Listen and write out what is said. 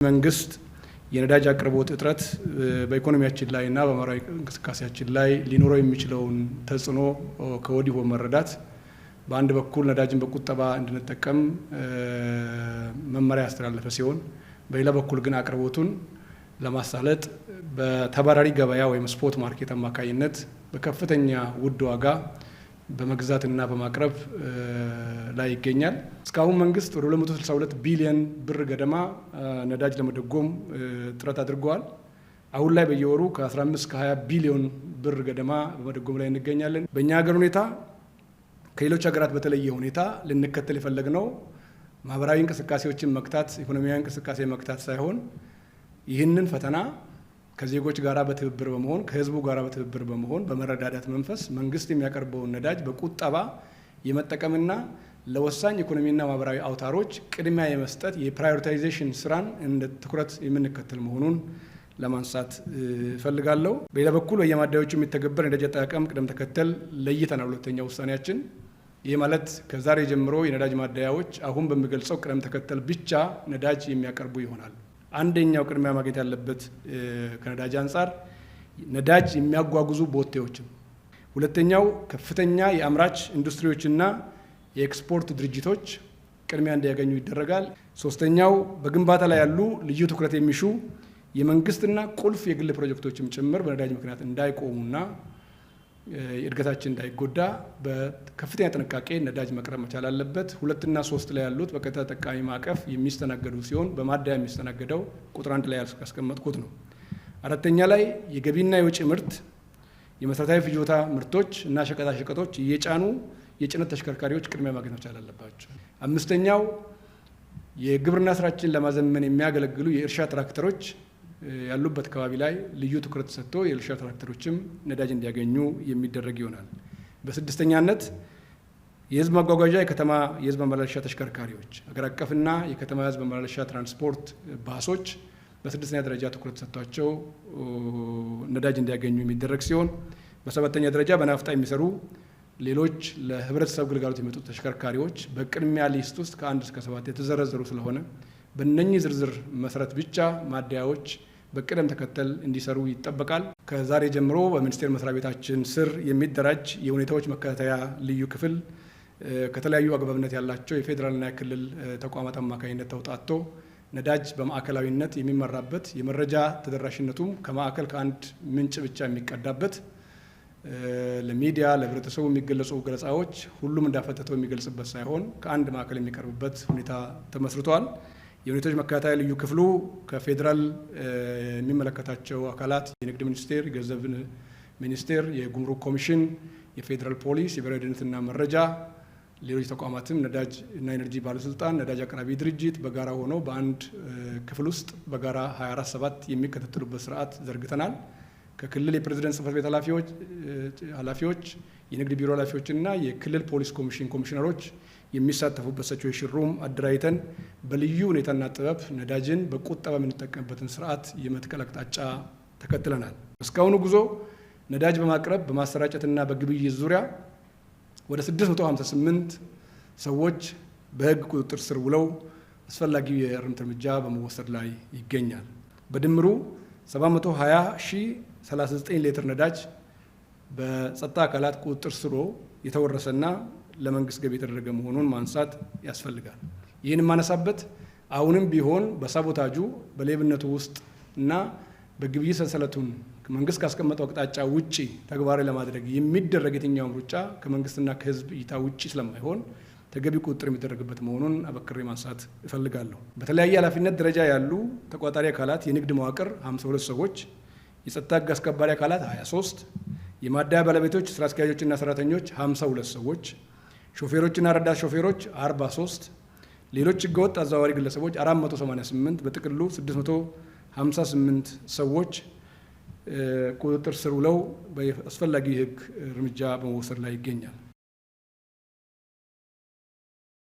መንግስት የነዳጅ አቅርቦት እጥረት በኢኮኖሚያችን ላይ እና በማህበራዊ እንቅስቃሴያችን ላይ ሊኖረው የሚችለውን ተጽዕኖ ከወዲሁ መረዳት በአንድ በኩል ነዳጅን በቁጠባ እንድንጠቀም መመሪያ ያስተላለፈ ሲሆን በሌላ በኩል ግን አቅርቦቱን ለማሳለጥ በተባራሪ ገበያ ወይም ስፖት ማርኬት አማካኝነት በከፍተኛ ውድ ዋጋ በመግዛትና በማቅረብ ላይ ይገኛል። እስካሁን መንግስት ወደ 262 ቢሊዮን ብር ገደማ ነዳጅ ለመደጎም ጥረት አድርጓል። አሁን ላይ በየወሩ ከ15 እስከ 20 ቢሊዮን ብር ገደማ በመደጎም ላይ እንገኛለን። በእኛ ሀገር ሁኔታ ከሌሎች ሀገራት በተለየ ሁኔታ ልንከተል የፈለግነው ማህበራዊ እንቅስቃሴዎችን መክታት፣ ኢኮኖሚያዊ እንቅስቃሴ መክታት ሳይሆን ይህንን ፈተና ከዜጎች ጋራ በትብብር በመሆን ከህዝቡ ጋራ በትብብር በመሆን በመረዳዳት መንፈስ መንግስት የሚያቀርበውን ነዳጅ በቁጠባ የመጠቀምና ለወሳኝ ኢኮኖሚና ማህበራዊ አውታሮች ቅድሚያ የመስጠት የፕራዮሪታይዜሽን ስራን እንደ ትኩረት የምንከተል መሆኑን ለማንሳት እፈልጋለሁ። በሌላ በኩል በየማደያዎቹ የሚተገበር ነዳጅ አጠቃቀም ቅደም ተከተል ለይተናል። ሁለተኛው ውሳኔያችን ይህ ማለት ከዛሬ ጀምሮ የነዳጅ ማደያዎች አሁን በሚገልጸው ቅደም ተከተል ብቻ ነዳጅ የሚያቀርቡ ይሆናል። አንደኛው ቅድሚያ ማግኘት ያለበት ከነዳጅ አንጻር ነዳጅ የሚያጓጉዙ ቦቴዎችን፣ ሁለተኛው ከፍተኛ የአምራች ኢንዱስትሪዎችና የኤክስፖርት ድርጅቶች ቅድሚያ እንዲያገኙ ይደረጋል። ሶስተኛው በግንባታ ላይ ያሉ ልዩ ትኩረት የሚሹ የመንግስትና ቁልፍ የግል ፕሮጀክቶችም ጭምር በነዳጅ ምክንያት እንዳይቆሙና እድገታችን እንዳይጎዳ በከፍተኛ ጥንቃቄ ነዳጅ መቅረብ መቻል አለበት። 2 እና 3 ላይ ያሉት በቀጥታ ተጠቃሚ ማዕቀፍ የሚስተናገዱ ሲሆን በማደያ የሚስተናገደው ቁጥር 1 ላይ ያስቀመጥኩት ነው። 4ኛ ላይ የገቢና የውጭ ምርት፣ የመሰረታዊ ፍጆታ ምርቶች እና ሸቀጣሸቀጦች እየጫኑ የጭነት ተሽከርካሪዎች ቅድሚያ ማግኘት መቻል አለባቸው። 5ኛው የግብርና ስራችን ለማዘመን የሚያገለግሉ የእርሻ ትራክተሮች ያሉበት አካባቢ ላይ ልዩ ትኩረት ሰጥቶ የእርሻ ትራክተሮችም ነዳጅ እንዲያገኙ የሚደረግ ይሆናል። በ6ኛነት የህዝብ ማጓጓዣ የከተማ የህዝብ ማመላለሻ ተሽከርካሪዎች፣ ሀገር አቀፍና የከተማ የህዝብ ማመላለሻ ትራንስፖርት ባሶች በ6ኛ ደረጃ ትኩረት ሰጥቷቸው ነዳጅ እንዲያገኙ የሚደረግ ሲሆን በ7ኛ ደረጃ በናፍጣ የሚሰሩ ሌሎች ለህብረተሰብ ግልጋሎት የሚመጡ ተሽከርካሪዎች በቅድሚያ ሊስት ውስጥ ከ1 እስከ 7 የተዘረዘሩ ስለሆነ በእነኚህ ዝርዝር መሰረት ብቻ ማደያዎች በቅደም ተከተል እንዲሰሩ ይጠበቃል። ከዛሬ ጀምሮ በሚኒስቴር መስሪያ ቤታችን ስር የሚደራጅ የሁኔታዎች መከታተያ ልዩ ክፍል ከተለያዩ አግባብነት ያላቸው የፌዴራልና የክልል ተቋማት አማካኝነት ተውጣቶ ነዳጅ በማዕከላዊነት የሚመራበት የመረጃ ተደራሽነቱም ከማዕከል ከአንድ ምንጭ ብቻ የሚቀዳበት ለሚዲያ ለህብረተሰቡ የሚገለጹ ገለጻዎች ሁሉም እንዳፈተተው የሚገልጽበት ሳይሆን ከአንድ ማዕከል የሚቀርብበት ሁኔታ ተመስርቷል። የሁኔታዎች መከታተያ ልዩ ክፍሉ ከፌዴራል የሚመለከታቸው አካላት የንግድ ሚኒስቴር፣ የገንዘብ ሚኒስቴር፣ የጉምሩክ ኮሚሽን፣ የፌዴራል ፖሊስ፣ የብሔራዊ ደህንነትና መረጃ፣ ሌሎች ተቋማትም ነዳጅ እና ኤነርጂ ባለስልጣን፣ ነዳጅ አቅራቢ ድርጅት በጋራ ሆነው በአንድ ክፍል ውስጥ በጋራ 24/7 የሚከታተሉበት ስርዓት ዘርግተናል። ከክልል የፕሬዝዳንት ጽህፈት ቤት ኃላፊዎች፣ የንግድ ቢሮ ኃላፊዎችና የክልል ፖሊስ ኮሚሽን ኮሚሽነሮች የሚሳተፉበት ሲቹዌሽን ሩም አደራጅተን በልዩ ሁኔታና ጥበብ ነዳጅን በቁጠባ የምንጠቀምበትን ስርዓት የመትከል አቅጣጫ ተከትለናል። እስካሁኑ ጉዞ ነዳጅ በማቅረብ በማሰራጨትና በግብይት ዙሪያ ወደ 658 ሰዎች በህግ ቁጥጥር ስር ውለው አስፈላጊው የእርምት እርምጃ በመወሰድ ላይ ይገኛል። በድምሩ 720,039 ሊትር ነዳጅ በጸጥታ አካላት ቁጥጥር ስር የተወረሰና ለመንግስት ገቢ የተደረገ መሆኑን ማንሳት ያስፈልጋል። ይህን ማነሳበት አሁንም ቢሆን በሳቦታጁ በሌብነቱ ውስጥ እና በግብይት ሰንሰለቱን መንግስት ካስቀመጠው አቅጣጫ ውጪ ተግባራዊ ለማድረግ የሚደረግ የትኛውም ሩጫ ከመንግስትና ከህዝብ እይታ ውጪ ስለማይሆን ተገቢ ቁጥጥር የሚደረግበት መሆኑን አበክሬ ማንሳት እፈልጋለሁ። በተለያየ ኃላፊነት ደረጃ ያሉ ተቆጣጣሪ አካላት የንግድ መዋቅር 52 ሰዎች፣ የጸጥታ ህግ አስከባሪ አካላት 23፣ የማደያ ባለቤቶች ስራ አስኪያጆችና ሰራተኞች 52 ሰዎች፣ ሾፌሮችና ረዳት ሾፌሮች 43፣ ሌሎች ህገወጥ አዘዋዋሪ ግለሰቦች 488፣ በጥቅሉ 658 ሰዎች ቁጥጥር ስር ውለው በአስፈላጊ ህግ እርምጃ በመወሰድ ላይ ይገኛል።